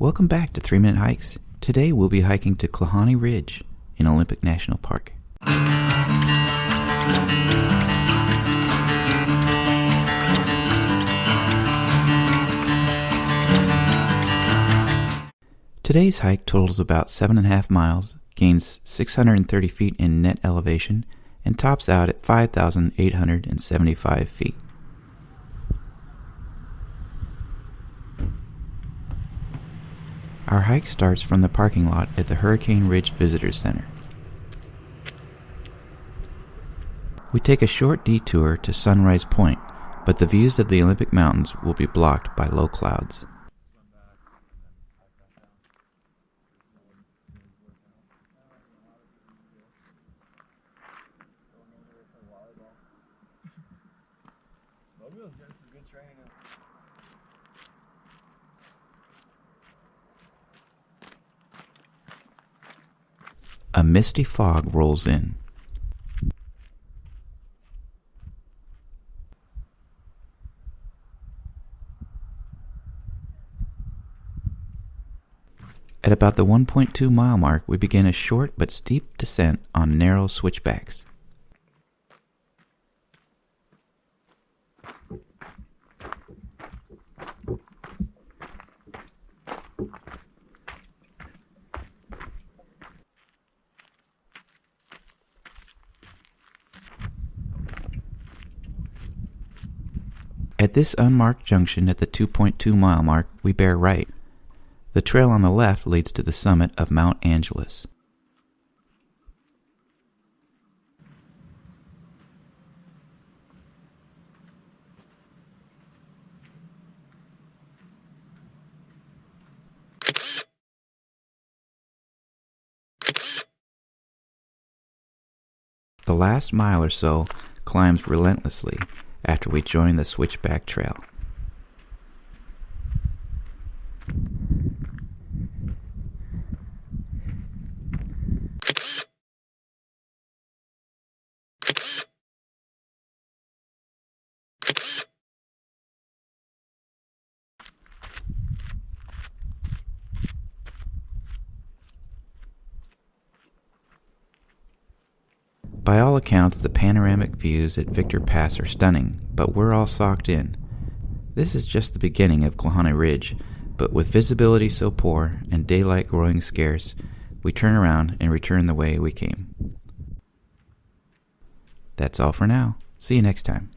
Welcome back to 3 Minute Hikes. Today we'll be hiking to Klahhane Ridge in Olympic National Park. Today's hike totals about 7.5 miles, gains 630 feet in net elevation, and tops out at 5,875 feet. Our hike starts from the parking lot at the Hurricane Ridge Visitors Center. We take a short detour to Sunrise Point, but the views of the Olympic Mountains will be blocked by low clouds. A misty fog rolls in. At about the 1.2 mile mark, we begin a short but steep descent on narrow switchbacks. At this unmarked junction at the 2.2 mile mark, we bear right. The trail on the left leads to the summit of Mount Angeles. The last mile or so climbs relentlessly after we join the switchback trail. By all accounts, the panoramic views at Victor Pass are stunning, but we're all socked in. This is just the beginning of Klahhane Ridge, but with visibility so poor and daylight growing scarce, we turn around and return the way we came. That's all for now. See you next time.